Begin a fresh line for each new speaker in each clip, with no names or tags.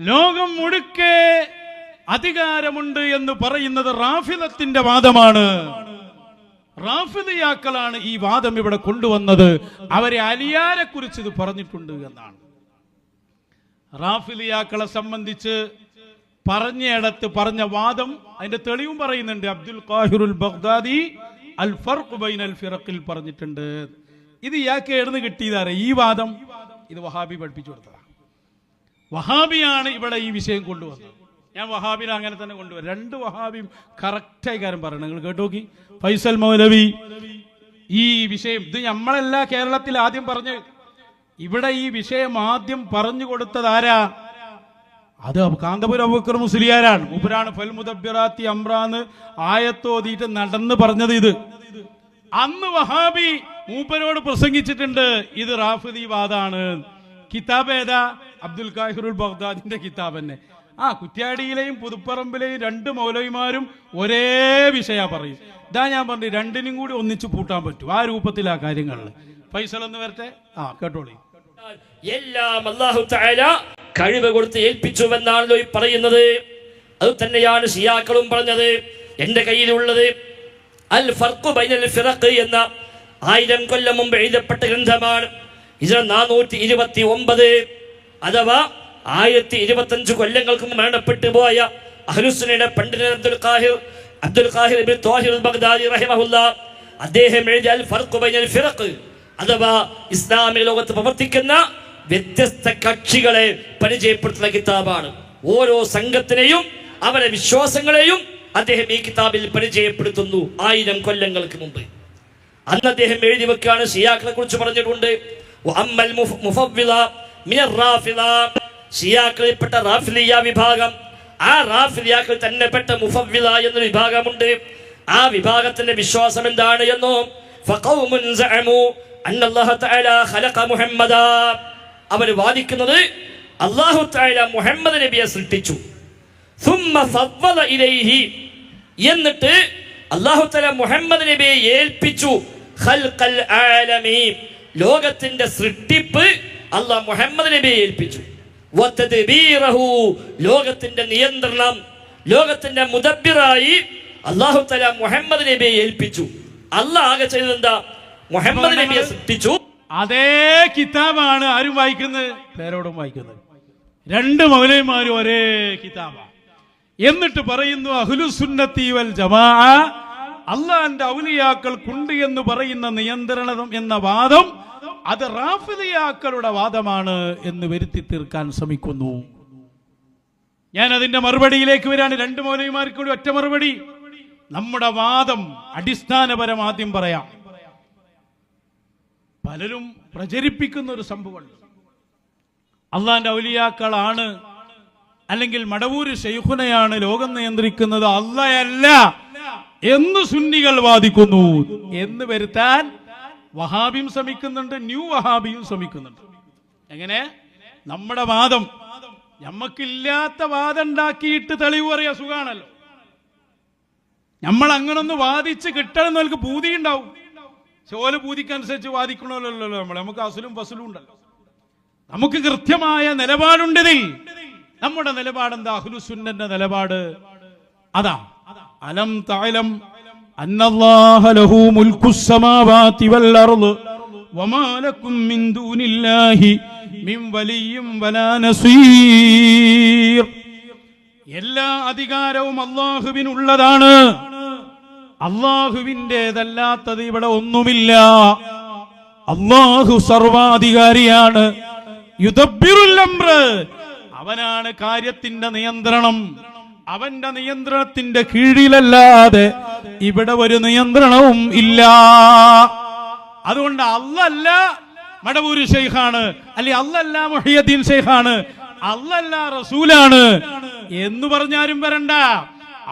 ലോകം മുഴുക്കെ അധികാരമുണ്ട് എന്ന് പറയുന്നത് റാഫിദത്തിന്റെ വാദമാണ്. റാഫിദിയാക്കളാണ് ഈ വാദം ഇവിടെ കൊണ്ടുവന്നത്. അവരെ അലിയാരെ കുറിച്ച് ഇത് പറഞ്ഞിട്ടുണ്ട് എന്നാണ്. റാഫിദിയാക്കളെ സംബന്ധിച്ച് പറഞ്ഞിടത്ത് പറഞ്ഞ വാദം അതിന്റെ തെളിവും പറയുന്നുണ്ട്. അബ്ദുൽ ഖാഹിറുൽ ബഗ്ദാദി അൽ ഫർഖ് ബൈനൽ ഫിറഖിൽ പറഞ്ഞിട്ടുണ്ട്. ഇത് ഇയാൾക്ക് എഴുന്ന് കിട്ടിയതാണ് ഈ വാദം. ഇത് വഹാബി പഠിപ്പിച്ചു കൊടുത്തതാണ്. വഹാബിയാണ് ഇവിടെ ഈ വിഷയം കൊണ്ടുവന്നത്. ഞാൻ വഹാബിനെ അങ്ങനെ തന്നെ കൊണ്ടുവരും. രണ്ട് വഹാബിയും കറക്റ്റായി കാര്യം പറയണം. നിങ്ങൾ കേട്ടോക്കി. ഫൈസൽ മൗലവി ഈ വിഷയം ഇത് നമ്മളല്ല കേരളത്തിൽ ആദ്യം പറഞ്ഞ്, ഇവിടെ ഈ വിഷയം ആദ്യം പറഞ്ഞു കൊടുത്തത് ആരാ? അത് കാന്തപുരം അബൂബക്കർ മുസ്ലിയാരാണ്. മൂപ്പരാണ് ഫൽ മുദബ്ബിറാത്തി അംറാന്ന് ആയത്തോതിയിട്ട് നടന്ന് പറഞ്ഞത്. ഇത് അന്ന് വഹാബി മൂപ്പരോട് പ്രസംഗിച്ചിട്ടുണ്ട്. ഇത് റാഫിദി വാദാണ്. കിതാബ് ഏതാ? അബ്ദുൽ ഖാഹിറുൽ ബഗ്ദാദിന്റെ കിതാബ് തന്നെ. കുറ്റ്യാടിയിലെയും പുതുപ്പറമ്പിലെയും രണ്ട് മൗലവിമാരും ഒരേ വിഷയ പറയും. ഇതാ ഞാൻ പറഞ്ഞു, രണ്ടിനും കൂടി ഒന്നിച്ചു പൂട്ടാൻ പറ്റും. ആ രൂപത്തിലാ കാര്യങ്ങളിൽ. ഫൈസൽ എന്ന് വരട്ടെ. കേട്ടോളി.
എല്ലാം അല്ലാഹു തആല കഴിവ് കൊടുത്ത് ഏൽപ്പിച്ചുവെന്നാണല്ലോ ഈ പറയുന്നത്. അത് തന്നെയാണ് ശിയാക്കളും പറഞ്ഞത്. എന്റെ കയ്യിലുള്ളത് അൽ ഫർഖ് ബൈനൽ ഫിറഖ് എന്ന 1000 കൊല്ലം മുമ്പ് എഴുതപ്പെട്ട ഗ്രന്ഥമാണ്. 429 അഥവാ 1025 കൊല്ലങ്ങൾക്ക് മുമ്പ് മരണപ്പെട്ടു പോയ അഹ്ലുസുന്നയുടെ പണ്ഡിതൻ അബ്ദുൽ ഖാഹിർ ഇബ്നു ത്വാഹിർ അൽ ബഗ്ദാദി റഹിമഹുല്ലാഹ് അദ്ദേഹം എഴുതിയ അൽ ഫർഖ് ബൈനൽ ഫിറഖ് അഥവാ ഇസ്ലാമിക ലോകത്ത് പ്രവർത്തിക്കുന്ന വ്യത്യസ്ത കക്ഷികളെ പരിചയപ്പെടുത്തുന്ന കിതാബാണ്. ഓരോ സംഘത്തിനെയും അവരുടെ വിശ്വാസങ്ങളെയും അദ്ദേഹം ഈ കിതാബിൽ പരിചയപ്പെടുത്തുന്നു. 1000 കൊല്ലങ്ങൾക്ക് മുമ്പ് അന്ന് അദ്ദേഹം എഴുതി വെക്കാണ്. ഷിയാക്കളെ കുറിച്ച് പറഞ്ഞിട്ടുണ്ട്. ഷിയാക്കളിൽപ്പെട്ട റാഫിലിയ വിഭാഗം, ആ റാഫിലിയാക്കൾ തന്നെ പെട്ട മുഫവ്വിള എന്നൊരു വിഭാഗമുണ്ട്. ആ വിഭാഗത്തിന്റെ വിശ്വാസം എന്താണ് എന്നോ, ഫഖൗമുൻ സഅമു അന്നല്ലാഹു തആല ഖലഖ മുഹമ്മദാ, അവർ വാദിക്കുന്നത് അല്ലാഹു തആല മുഹമ്മദ് നബിയെ സൃഷ്ടിച്ചു. സുമ്മ ഫവ്വല ഇലൈഹി, എന്നിട്ട് അല്ലാഹു തആല മുഹമ്മദ് നബിയെ ഏൽപ്പിച്ചു ഖൽഖൽ ആലമീ, ലോകത്തിന്റെ സൃഷ്ടിപ്പ് അല്ലാഹു മുഹമ്മദ് നബിയെ ഏൽപ്പിച്ചു. വതദ്ബീറഹു, ലോകത്തിന്റെ നിയന്ത്രണം, ലോകത്തിന്റെ മുദബ്ബിറായി അല്ലാഹു തആല മുഹമ്മദ് നബിയെ ഏൽപ്പിച്ചു. അല്ലാഹ് ആകെ ചെയ്തത് എന്താ? മുഹമ്മദ് നബിയെ സൃഷ്ടിച്ചു.
അതേ കിതാബാണ് ആരും വായിക്കുന്നത്, പേരോടും വായിക്കുന്നത്. രണ്ട് മൗലവിമാരും ഒരേ കിതാബാണ്. എന്നിട്ട് പറയുന്നു അഹ്ലുസുന്നത്തി വൽ ജമാഅ, അള്ളാന്റെ ഔലിയാക്കൾക്കുണ്ട് എന്ന് പറയുന്ന നിയന്ത്രണം എന്ന വാദം അത് റാഫിദിയാക്കളുടെ വാദമാണ് എന്ന് വരുത്തി തീർക്കാൻ ശ്രമിക്കുന്നു. ഞാൻ അതിന്റെ മറുപടിയിലേക്ക് വരാണ്. രണ്ട് മൗലവിമാർക്ക് കൂടി ഒറ്റ മറുപടി. നമ്മുടെ വാദം അടിസ്ഥാനപരം ആദ്യം പറയാം. പലരും പ്രചരിപ്പിക്കുന്ന ഒരു സംഭവമുണ്ട്. അള്ളാന്റെ ഔലിയാക്കളാണ് അല്ലെങ്കിൽ മടവൂര് ശൈഖുനയാണ് ലോകം നിയന്ത്രിക്കുന്നത്, അള്ളയല്ല എന്ന് സുന്നികൾ വാദിക്കുന്നു എന്ന് വരുത്താൻ വഹാബിയും ശ്രമിക്കുന്നുണ്ട്, ന്യൂ വഹാബിയും ശ്രമിക്കുന്നുണ്ട്. എങ്ങനെ? നമ്മുടെ വാദം, നമ്മക്കില്ലാത്ത വാദം ഉണ്ടാക്കിയിട്ട് തെളിവ് പറയാ സുഖാണല്ലോ. നമ്മൾ അങ്ങനൊന്ന് വാദിച്ച് കിട്ടണമെന്നവർക്ക് പൂതി ഉണ്ടാവും. ചോല പൂതിക്കനുസരിച്ച് വാദിക്കണമല്ലോ നമുക്ക് അസുലും ഫസലും ഉണ്ടല്ലോ. നമുക്ക് കൃത്യമായ നിലപാടുണ്ടതിൽ. നമ്മുടെ നിലപാടെന്താ? അഹ്ലുസുന്നന്റെ നിലപാട് അതാ. അലം തഅലം അന്നല്ലാഹ ലഹു മുൽക്കുസ് സമാവാതി വൽ അർള് വമാ ലക്കും മിൻ ദൂനില്ലാഹി മിൻ വലിയ്യിൻ വലാ നസീർ. എല്ലാ അധികാരവും അല്ലാഹുവിനുള്ളതാണ്. അല്ലാഹുവിൻ്റെതല്ലാത്തത് ഇവിടെ ഒന്നുമില്ല. അല്ലാഹു സർവാധികാരിയാണ്. യുദബ്ബിറുൽ അംർ, അവനാണ് കാര്യത്തിന്റെ നിയന്ത്രണം. അവന്റെ നിയന്ത്രണത്തിന്റെ കീഴിലല്ലാതെ ഇവിടെ ഒരു നിയന്ത്രണവും ഇല്ല. അതുകൊണ്ട് അല്ലല്ല മടവൂര് ശൈഖാണ്, അല്ലെ അല്ലല്ല മുഹിയുദ്ദീൻ ശൈഖാണ്, അല്ലല്ല റസൂലാണ് എന്ന് പറഞ്ഞാലും വരണ്ട.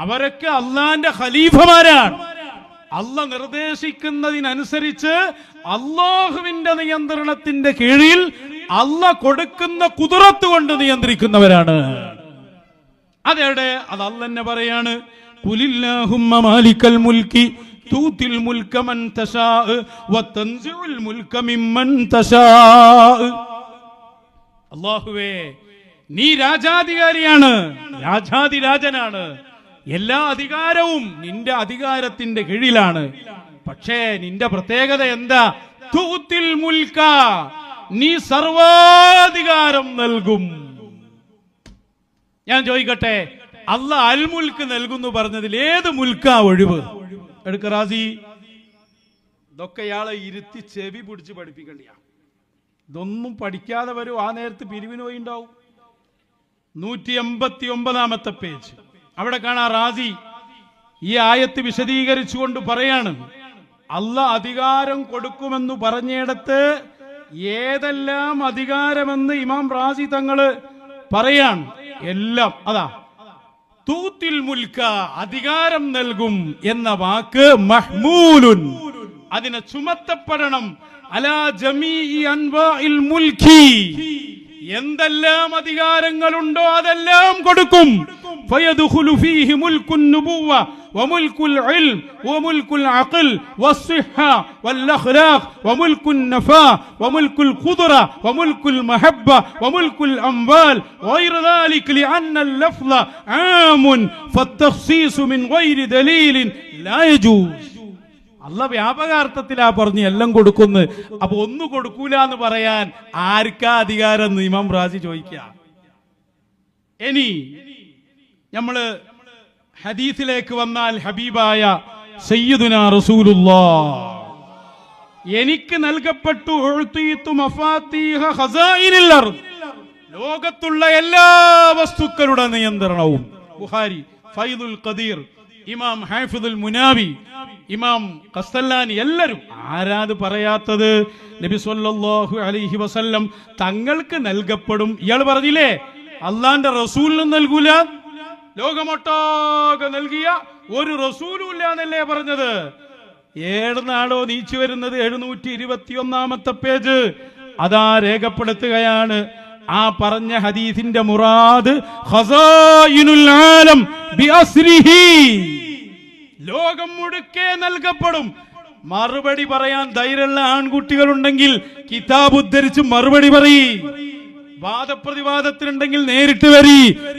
അവരൊക്കെ അള്ളാന്റെ ഖലീഫമാരാണ്. അള്ളാഹ് നിർദ്ദേശിക്കുന്നതിനനുസരിച്ച് അള്ളാഹുവിന്റെ നിയന്ത്രണത്തിന്റെ കീഴിൽ അള്ളാഹ് കൊടുക്കുന്ന ഖുദ്റത്ത് കൊണ്ട് നിയന്ത്രിക്കുന്നവരാണ്. അതെവിടെ? അത് അള്ളാഹ് തന്നെ പറയാണ്. ഖുലില്ലാഹുമ്മ മാലിക്കൽ മുൽക്കി തൂതിൽ മുൽക മൻ തശാ വതൻസിഉൽ മുൽക മിമ്മൻ തശാ. അല്ലാഹുവേ, നീ രാജാധികാരിയാണ്, രാജാതിരാജനാണ്, എല്ലാ അധികാരവും നിന്റെ അധികാരത്തിന്റെ കീഴിലാണ്. പക്ഷേ നിന്റെ പ്രത്യേകത എന്താ? തൂത്തിൽ മുൽക്ക, നീ സർവാധികാരം നൽകും. ഞാൻ ചോദിക്കട്ടെ, അല്ലാഹ് അൽ മുൽക്ക് നൽകുന്നു പറഞ്ഞതിൽ ഏത് മുൽക്കാ ഒഴിവ്? എടുക്ക റാസി. ഇതൊക്കെ ഇയാളെ ഇരുത്തി ചെവി പിടിച്ച് പഠിപ്പിക്കണ്ടിയാ. ഇതൊന്നും പഠിക്കാതെ വരും, ആ നേരത്ത് പിരിവിന് പോയി ഉണ്ടാവും. 189 പേജ് അവിടെ കാണാം. റാസി ഈ ആയത്ത് വിശദീകരിച്ചുകൊണ്ട് പറയാണ്, അല്ലാഹ് അധികാരം കൊടുക്കുമെന്ന് പറഞ്ഞിടത്ത് ഏതെല്ലാം അധികാരമെന്ന് ഇമാം റാസി തങ്ങള് പറയാണ്. എല്ലാം അതാ, തൂത്തിൽ മുൽക്ക, അധികാരം നൽകും എന്ന വാക്ക് മഹ്മൂലുൻ, അതിനെ ചുമത്തപ്പെടണം. അലാ ജമീഇ അൻവാഇൽ മുൽക്കി, എന്തെല്ലാം അധികാരങ്ങളുണ്ടോ അതെല്ലാം കൊടുക്കും. ഫയദ്ഖുലു ഫീഹി മുൽക്കുൻ നുബുവ്വ വമുൽക്കുൽ ഇൽം വമുൽക്കുൽ അഖൽ വസ്സിഹ്ഹ വൽഅഖ്ലാഖ് വമുൽക്കുൻ നഫാ വമുൽക്കുൽ ഖുദ്റ വമുൽക്കുൽ മഹബ്ബ വമുൽക്കുൽ അംവാൽ വഗൈറ ദാലിക ലിഅന്ന അൽ-ലഫ്ള ആമുൻ ഫത്തഖ്സീസു മിൻ ഗൈരി ദലീലിൻ ലാ യജൂസ്. അല്ലാഹ് വ്യാപകാർത്ഥത്തിലാ പറഞ്ഞു എല്ലാം കൊടുക്കുന്നു. അപ്പൊ ഒന്നും കൊടുക്കൂല എന്ന് പറയാൻ ആർക്കാ അധികാരം എന്ന് ഇമാം റാസി ചോദിക്കുക. ഇനി നമ്മള് ഹദീസിലേക്ക് വന്നാൽ, ഹബീബായ സയ്യിദുനാ റസൂലുള്ളാഹ് എനിക്ക് നൽകപ്പെട്ടു ഉഅ്തീതു മഫാതീഹ ഖസായിനിൽ അർദ്, ലോകത്തുള്ള എല്ലാ വസ്തുക്കളുടെ നിയന്ത്രണവും. ബുഖാരി ഫൈദുൽ ഖദീർ, ഇമാം ഹാഫിദുൽ മുനാവി, ഇമാം ഖസ്തല്ലാനി, എല്ലാവരും. ആരാത് പറയാത്തത്? നബി സല്ലല്ലാഹു അലൈഹി വസല്ലം തങ്ങൾക്ക് നൽകപ്പെടും. ഇയാൾ പറഞ്ഞില്ലേ അള്ളാന്റെ റസൂലിനും നൽകൂല, ലോകമൊട്ടാകെ നൽകിയ ഒരു റസൂലും ഇല്ല എന്നല്ലേ പറഞ്ഞത്? ഏടുന്നാണോ നീച്ചു വരുന്നത്? 721 പേജ് അതാ രേഖപ്പെടുത്തുകയാണ്. ആ പറഞ്ഞ ഹദീസിന്റെ മുറാദ് ഖസായിനുൽ ആലം ബിഅസ്രിഹി, ലോകം മുഴുക്കെ നൽകപ്പെടും. മറുപടി പറയാൻ ധൈര്യമുള്ള ആൺകുട്ടികളുണ്ടെങ്കിൽ കിതാബ് ഉദ്ധരിച്ച് മറുപടി പറയ്. വാദപ്രതിവാദത്തിനുണ്ടെങ്കിൽ നേരിട്ട് വരി.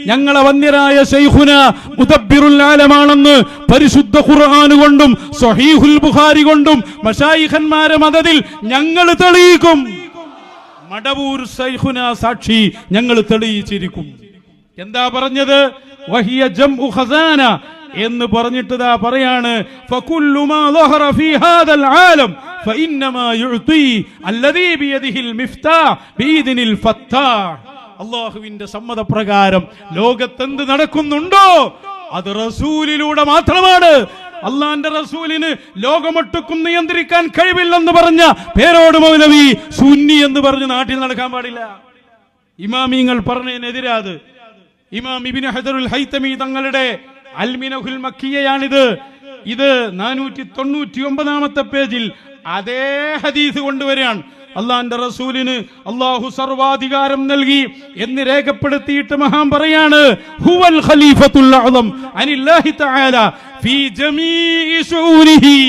ഞങ്ങളെ വന്യരായ ശൈഖുന മുദബ്ബിറുൽ ആലമാണെന്ന് പരിശുദ്ധ ഖുർആൻ കൊണ്ടും സ്വഹീഹുൽ ബുഖാരി കൊണ്ടും മശായിഖന്മാരെ മദദിൽ ഞങ്ങൾ തെളിയിക്കും. മടവൂർ ശൈഖുന സാക്ഷി, ഞങ്ങൾ തെളിയിച്ചിരിക്കും. എന്താ പറഞ്ഞത്? വഹിയ ജംഉ ഖസാന എന്ന് പറഞ്ഞിട്ട് ദാ പറയാണ്, ഫകുല്ലു മാ ളഹറ ഫീ ഹാദൽ ആലം ഫഇന്നമാ യുഅ്തി അല്ലദീ ബിയദിഹിൽ മിഫ്താഹ് ബിഇദ്നിൽ ഫത്താഹ്. അല്ലാഹുവിന്റെ സമ്മതപ്രകാരം ലോകത്തെന്ത് നടക്കുന്നുണ്ടോ അത് റസൂലിലൂടെ മാത്രമാണ്. അള്ളാന്റെ റസൂലിന് ലോകമൊട്ടുക്കും നിയന്ത്രിക്കാൻ കഴിവില്ലെന്ന് പറഞ്ഞ പേരോട് മൗലവി സുന്നി എന്ന് പറഞ്ഞ് നാട്ടിൽ നടക്കാൻ പാടില്ല. ഇമാമിങ്ങൾ പറഞ്ഞതിനെതിരാത്. ഇമാം ഇബ്നു ഹജറുൽ ഹൈതമി തങ്ങളുടെ അൽമിനഹുൽ മക്കിയയാണിത്. ഇത് 499 പേജിൽ അതേ ഹദീസ് കൊണ്ടുവരികയാണ്. അള്ളാന്റെ റസൂലിന് അള്ളാഹു സർവാധികാരം നൽകി എന്ന് രേഖപ്പെടുത്തിയിട്ട് മഹാൻ പറയാണ്, ഹുവൽ ഖലീഫത്തുൽ അഅ്ലം അനില്ലാഹി തആല ഫീ ജമീഇ ശൂരിഹി,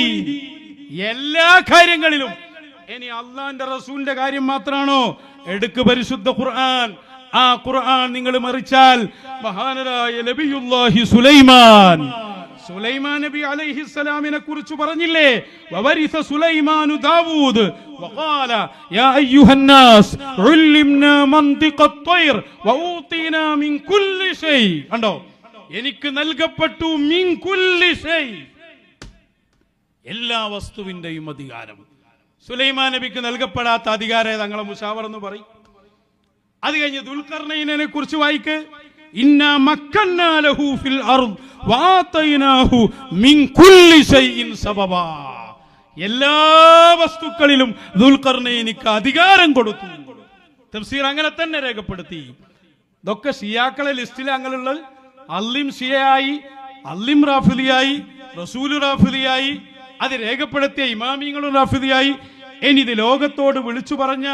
എല്ലാ കാര്യങ്ങളിലും. ഇനി അള്ളാന്റെ റസൂലിന്റെ കാര്യം മാത്രമാണോ? എടുക്ക് പരിശുദ്ധ ഖുർആൻ. ആ ഖുർആൻ നിങ്ങൾ മറിച്ചാൽ മഹാനരായ നബിയുല്ലാഹി സുലൈമാൻ നബി അലൈഹിസ്സലാമിനെ കുറിച്ച് പറഞ്ഞില്ലേ, വവരിസ സുലൈമാനു ദാവൂദ് വഖാല യാ അയ്യുഹന്നാസ് ഉല്ലിംനാ മൻതിഖത് ത്വയ്ർ വഊതീനാ മിൻ കുല്ലി ഷൈ. കണ്ടോ, എനിക്ക് നൽകപ്പെട്ടു മിൻ കുല്ലി ഷൈ, എല്ലാ വസ്തുവിന്റെയും അധികാരം. സുലൈമാൻ നബിക്ക് നൽകപ്പെടാത്ത അധികാരം തങ്ങളെ മുശാവർ എന്ന് പറയും. അത് കഴിഞ്ഞ് ദുൽഖർനൈനെ കുറിച്ച് വായിക്ക്, ഇന്നാ മക്കന്നാ ലഹു ഫിൽ അർദ് വആതൈനാഹു മിൻ കുല്ലി ഷൈഇൻ സബബാ, എല്ലാ വസ്തുക്കളിലും ദുൽഖർനൈനിക്ക് അധികാരം കൊടുത്തു. തഫ്സീർ അങ്ങനെ തന്നെ രേഖപ്പെടുത്തി. ഇതൊക്കെ ഷിയാക്കളെ ലിസ്റ്റിൽ അങ്ങനെയുള്ളത്. അല്ലിം ഷിയയായി, അല്ലിം റാഫിദിയായി, റസൂൽ റാഫിദിയായി, അത് രേഖപ്പെടുത്തിയ ഇമാമിങ്ങളും റാഫിദിയായി. ഇനി ഇത് ലോകത്തോട് വിളിച്ചു പറഞ്ഞ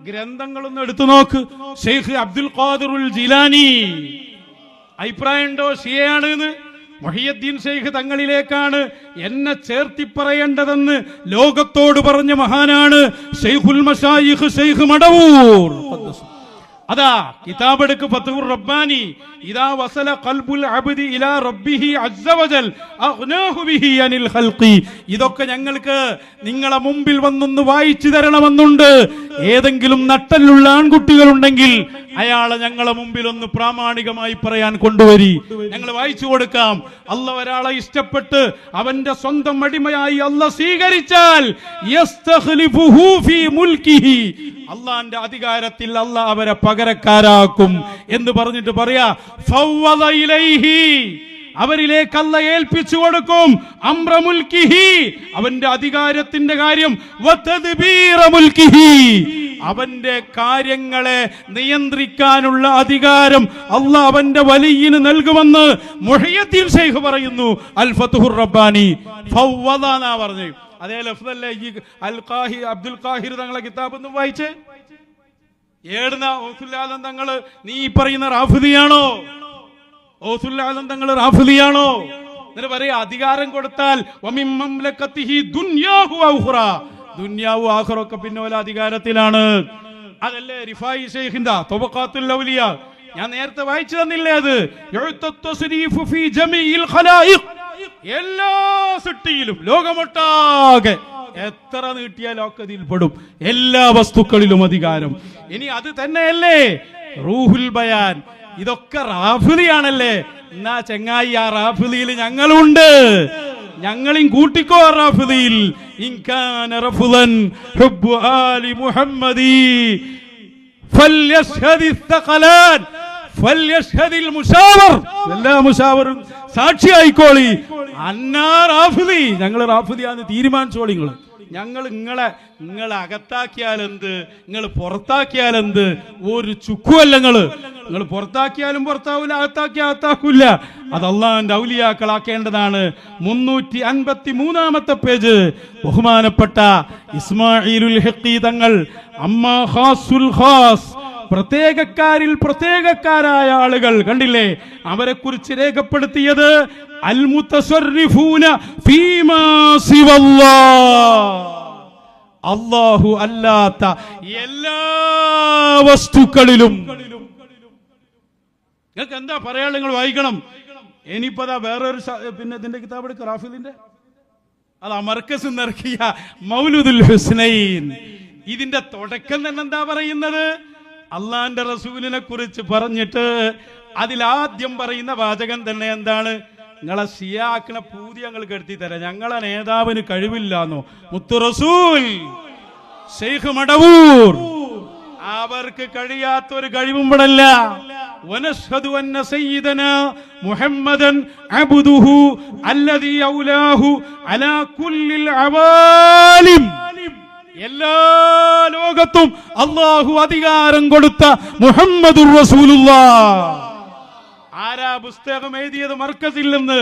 ഗ്രന്ഥങ്ങളൊന്നും എടുത്തു നോക്ക്. ഷെയ്ഖ് അബ്ദുൽ ഖാദിറുൽ ജിലാനി അഭിപ്രായമുണ്ടോ ഷിയയാണ് എന്ന്? മുഹിയുദ്ദീൻ ഷെയ്ഖ് തങ്ങളിലേക്കാണ് എന്നെ ചേർത്തി പറയേണ്ടതെന്ന് ലോകത്തോട് പറഞ്ഞ മഹാനാണ് ഷെയ്ഖുൽ മശായിഖ് ഷെയ്ഖ് മടവൂർ. അതാ കിതാബെടുക്ക് ഫത്ഹുർ റബ്ബാനി ഇദാ വസല ഖൽബുൽ അബ്ദി ഇലാ റബ്ബിഹി അസ്സ വജൽ അഗ്നാഹു ബിഹി അനിൽ ഖൽഖി. ഇതൊക്കെ ഞങ്ങൾക്ക് നിങ്ങളെ മുമ്പിൽ വന്നൊന്ന് വായിച്ചു തരണമെന്നുണ്ട്. ഏതെങ്കിലും നട്ടലുള്ള ആൺകുട്ടികളുണ്ടെങ്കിൽ അയാളെ ഞങ്ങളെ മുമ്പിൽ ഒന്ന് പ്രാമാണികമായി പറയാൻ കൊണ്ടുവരി, ഞങ്ങൾ വായിച്ചു കൊടുക്കാം. അല്ലാഹ് ഒരാളെ ഇഷ്ടപ്പെട്ട് അവന്റെ സ്വന്തം അടിമയായി അല്ലാഹ് സ്വീകരിച്ചാൽ യസ്തഖ്ലിഫുഹു ഫീ മുൽക്കിഹി, അള്ളാന്റെ അധികാരത്തിൽ അല്ലാഹ് അവരെ പകരക്കാരാക്കും എന്ന് പറഞ്ഞിട്ട് പറയാ ഫവ്വദ ഇലൈഹി, അവരിലേക്ക് അല്ലാഹ് ഏൽപ്പിച്ചു കൊടുക്കും അംറ മുൽക്കിഹി, അവന്റെ അധികാരത്തിന്റെ കാര്യം, വതദ്ബീറ മുൽക്കിഹി, അവന്റെ കാര്യങ്ങളെ നിയന്ത്രിക്കാനുള്ള അധികാരം അല്ലാഹ് അവന്റെ വലിയിന് നൽകുമെന്ന് മുഹയ്യദ്ദീൻ ശൈഖ് പറയുന്നു അൽ ഫത്ഹുർ റബ്ബാനി. ഫവ്വദ എന്നാ പറഞ്ഞു. അതേ ലഫ്ദല്ലേ ഈ അബ്ദുൽ ഖാഹിർ തങ്ങളെ കിതാബ് ഒന്നും വായിച്ചേ? ഏടുന്ന ഓസുല്ലാദം തങ്ങള് നീ പറയുന്ന റാഫിദിയാണോ? ഓസുല്ലാദം തങ്ങള് റാഫിദിയാണോ? എന്നിട്ട് പറയാ അധികാരം കൊടുത്താൽ ദുന്യാവു ആഖിറൊക്കെ പിന്നെ ഓല അധികാരത്തിലാണ്. അതല്ലേ റിഫായി ശൈഖിന്റെ തബഖാത്തുൽ ഔലിയ, ഞാൻ നേരത്തെ വായിച്ചു തന്നില്ലേ? അത് എല്ലാ സൃഷ്ടിയിലും ലോകമൊട്ടാകെ എത്ര നീട്ടിയാലും ഒക്കെ ഇതിൽ പെടും, എല്ലാ വസ്തുക്കളിലും അധികാരം. ഇനി അത് തന്നെയല്ലേ റൂഹുൽ ബയാൻ, ഇതൊക്കെ റാഫിദിയാണല്ലേ? എന്നാ ചെങ്ങായി ആ റാഫിദിയിൽ ഞങ്ങളുണ്ട്, ഞങ്ങളും കൂട്ടിക്കോ റാഫിദിയിൽ. ഇൻകാന റഫ്ളൻ ഹുബ്ബു ആലി മുഹമ്മദി ഫൽയശ്ഹദി ثقلان ഫൽയശ്ഹദിൽ മുശാവർ, എല്ലാ മുശാവറും സാക്ഷിയായിക്കോളി. അന്നാ റാഫിദി, ഞങ്ങൾ റാഫിദിയാന്ന് തീരുമാനിച്ചോളി. ഞങ്ങൾ നിങ്ങളെ അകത്താക്കിയാലെന്ത്, നിങ്ങൾ പുറത്താക്കിയാലെന്ത്, ഒരു ചുക്കുമല്ല. നിങ്ങൾ പുറത്താക്കിയാലും പുറത്താവൂല, അകത്താക്കിയാക്കൂല. അത് അള്ളാഹുവിന്റെ ഔലിയാക്കളാക്കേണ്ടതാണ്. 353 പേജ് ബഹുമാനപ്പെട്ട ഇസ്മാഈലുൽ ഹഖി തങ്ങൾ അമ്മാ ഖാസുൽ ഖാസ്, പ്രത്യേകക്കാരിൽ പ്രത്യേകക്കാരായ ആളുകൾ കണ്ടില്ലേ, അവരെ കുറിച്ച് രേഖപ്പെടുത്തിയത് അൽ മുതസർരിഫൂന ഫീമാ സിവല്ലാഹ്, അല്ലാഹു അല്ലാത്ത എല്ലാ വസ്തുക്കളിലും. നിങ്ങൾക്ക് എന്താ പറയാൻ? നിങ്ങൾ വായിക്കണം. ഇനിയിപ്പതാ വേറൊരു പിന്നെ ഇതിന്റെ കിതാബ് എടുക്കുക റാഫിദിന്റെ, അത് മർക്കസ് ഇറക്കിയ മൗലൂദുൽ ഹുസ്നൈൻ. ഇതിന്റെ തുടക്കം തന്നെ എന്താ പറയുന്നത്? അള്ളാന്റെ റസൂലിനെ കുറിച്ച് പറഞ്ഞിട്ട് അതിലാദ്യം പറയുന്ന വാചകം തന്നെ എന്താണ്? നിങ്ങളെ ഷിയാക്കണ പൂതി ഞങ്ങൾക്ക് എടുത്തി തരാം, ഞങ്ങളെ നേതാവിന് കഴിവില്ലാന്നോ? മുത്തു റസൂൽ ശൈഖ് മടവൂർ, അവർക്ക് കഴിയാത്തൊരു കഴിവും ഇവിടല്ല. വനശ്ഹദു അന്ന സയ്യിദനാ മുഹമ്മദൻ അബ്ദുഹു അല്ലദീ ഔലാഹു അലാ കുല്ലിൽ അവാലിം, എല്ലാ ലോകത്തും അല്ലാഹു അധികാരം കൊടുത്ത മുഹമ്മദുർ റസൂലുള്ളാഹ്. ആരാ പുസ്തകം എഴുതിയത്? മർക്കസിൽ നിന്ന്.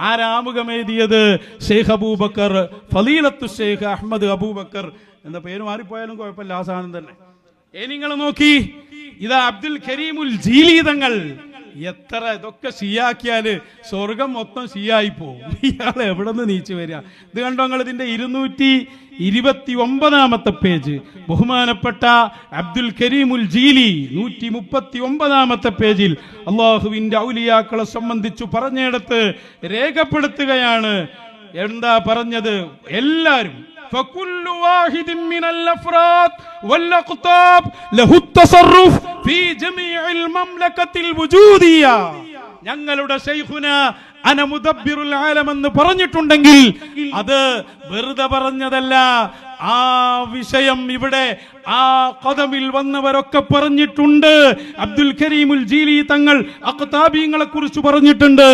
ആരാമുഖം എഴുതിയത്? ഷെയ്ഖ് അബൂബക്കർ, ഫളീലത്തു ഷെയ്ഖ് അഹ്മദ് അബൂബക്കർ എന്ന പേര് മാറിപ്പോയാലും കുഴപ്പമില്ല, ആ സാധനം തന്നെ. നിങ്ങൾ നോക്കി, ഇതാ അബ്ദുൽ കരീമുൽ ജീലി തങ്ങൾ. എത്ര ഇതൊക്കെ ഷിയാക്കിയാല് സ്വർഗം മൊത്തം ഷിയായി പോകും. ഇയാൾ എവിടെ നിന്ന് നീച്ചു വരിക? ഇത് കണ്ടോ നിങ്ങൾ? ഇതിന്റെ 229 പേജ് ബഹുമാനപ്പെട്ട അബ്ദുൽ കരീമുൽ ജീലി 139 പേജിൽ അള്ളാഹുവിന്റെ ഔലിയാക്കളെ സംബന്ധിച്ചു പറഞ്ഞിടത്ത് രേഖപ്പെടുത്തുകയാണ്. എന്താ പറഞ്ഞത്? എല്ലാരും فكل واحد من الأفراد والأقطاب له التصرف في جميع المملكة الوجودية. ഞങ്ങളുടെ ശൈഖുന അന മുദബ്ബിറുൽ ആലം എന്ന് പറഞ്ഞിട്ടുണ്ടെങ്കിൽ അത് വെറുതെ പറഞ്ഞതല്ല. ആ വിഷയം ഇവിടെ ആ ഖദമിൽ വന്നവരൊക്കെ പറഞ്ഞിട്ടുണ്ട്. അബ്ദുൽ കരീമുൽ ജീലി തങ്ങൾ അഖ്താബീങ്ങളെ കുറിച്ച് പറഞ്ഞിട്ടുണ്ട്,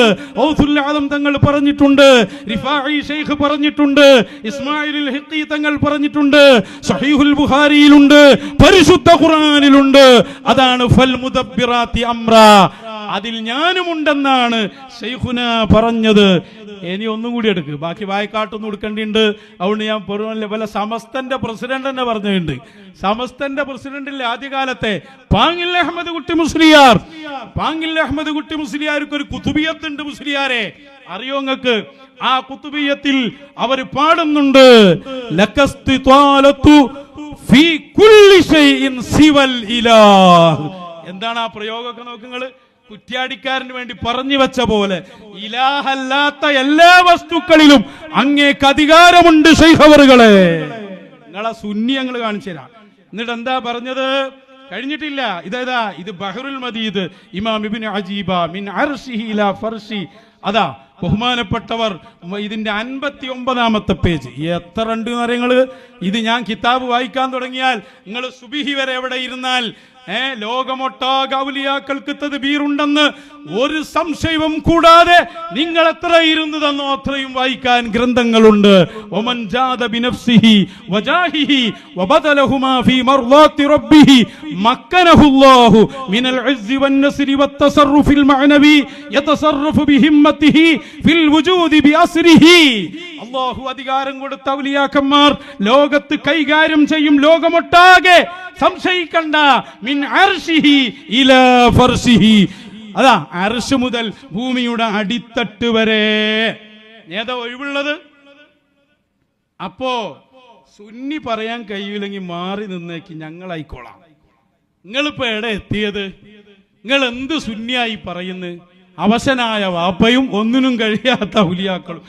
ഔസുൽ ആലം തങ്ങൾ പറഞ്ഞിട്ടുണ്ട്, റിഫാഈ ശൈഖ് പറഞ്ഞിട്ടുണ്ട്, ഇസ്മാഈലുൽ ഹഖി തങ്ങൾ പറഞ്ഞിട്ടുണ്ട്, സഹീഹുൽ ബുഖാരിയിലുണ്ട്, പരിശുദ്ധ ഖുർആനിലുണ്ട്. അതാണ് ഫൽ മുദബ്ബിറാത്തി അംറ, അതിൽ ഞാനുമുണ്ടെന്നാണ് ശൈഖുന പറഞ്ഞത്. ഇനി ഒന്നും കൂടി എടുക്ക്, ബാക്കി വായക്കാട്ടൊന്നും എടുക്കേണ്ടിണ്ട്. അതുകൊണ്ട് ഞാൻ പറഞ്ഞ പോലെ സമസ്തന്റെ പ്രസിഡന്റ് തന്നെ പറഞ്ഞിട്ടുണ്ട്. സമസ്തന്റെ പ്രസിഡന്റിലെ ആദ്യകാലത്തെ പാങ്ങിൽ അഹമ്മദ് കുട്ടി മുസ്ലിയാർ, പാങ്ങിൽ അഹമ്മദ് കുട്ടി മുസ്ലിയാർക്ക് ഒരു കുതുബിയത്തുണ്ട്. മുസ്ലിയാരെ അറിയോ നിങ്ങൾക്ക്? ആ കുതുബിയത്തിൽ അവർ പാടുന്നുണ്ട്, ലകസ്തിത്വാലതു ഫീ കുല്ലി ഷൈഇൻ സിവൽ ഇലാഹ്. എന്താണ് ആ പ്രയോഗമൊക്കെ നോക്കുങ്ങള്? കുറ്റ്യാടിക്കാരന് വേണ്ടി പറഞ്ഞു വെച്ച പോലെ ഇലാഹല്ലാത്ത എല്ലാ വസ്തുക്കളിലും അങ്ങേക്ക് അധികാരമുണ്ട് ശൈഖവറുകളെ. നിങ്ങളെ സുന്നി ഞങ്ങൾ കാണിച്ചു തരാം. എന്നിട്ട് എന്താ പറഞ്ഞത്? കഴിഞ്ഞിട്ടില്ല. ഇത് ബഹറുൽ മദീദ് ഇമാം ഇബ്നു അജീബ മിൻ അർശിഹി ഇലാ ഫർശി. അതാ ബഹുമാനപ്പെട്ടവർ ഇതിന്റെ 59-ാമത്തെ പേജ്. എത്ര ഉണ്ട് നിങ്ങള്? ഇത് ഞാൻ കിതാബ് വായിക്കാൻ തുടങ്ങിയാൽ നിങ്ങൾ സുബിഹി വരെ എവിടെ ഇരുന്നാൽ ലോകമൊട്ടാകെ ഔലിയാക്കൾക്ക് തദ്ബീറുണ്ടെന്ന് ഒരു സംശയവും കൂടാതെ നിങ്ങൾ എത്ര ഇരുന്ന് തന്നോ അത്രയും വായിക്കാൻ ഗ്രന്ഥങ്ങളുണ്ട്. വമൻ ജാദ ബിനഫ്സിഹി വജാഹിഹി വബദലഹുമാ ഫീ മർളാത്തി റബ്ബിഹി മക്കനഹുല്ലാഹു മിനൽ ഇസ്സി വന്നസ്രി വത്തസറുഫിൽ മഅനവി യതസറഫു ബിഹിമ്മത്തിഹി ഫിൽ വുജൂദി ബിഅസ്രിഹി. അല്ലാഹു അധികാരം കൊടുത്ത ഔലിയാക്കന്മാർ ലോകത്ത് കൈകാര്യം ചെയ്യും. ലോകമൊട്ടാകെ സംശയിക്കണ്ട. മിൻ അർശിഹി ഇലാ ഫർശിഹി. അതാ അർശ് മുതൽ ഭൂമിയുടെ അടിത്തട്ട് വരെ ഏതാ ഒഴിവുള്ളത്? അപ്പോ സുന്നി പറയാൻ കഴിയില്ലെങ്കിൽ മാറി നിന്നേക്ക്, ഞങ്ങളായിക്കോളാം. നിങ്ങളിപ്പോ എവിടെ എത്തിയത്? നിങ്ങൾ എന്ത് സുന്നിയായി പറയുന്നു? അവശനായ വാപ്പയും ഒന്നിനും കഴിയാത്ത ഔലിയാക്കളും.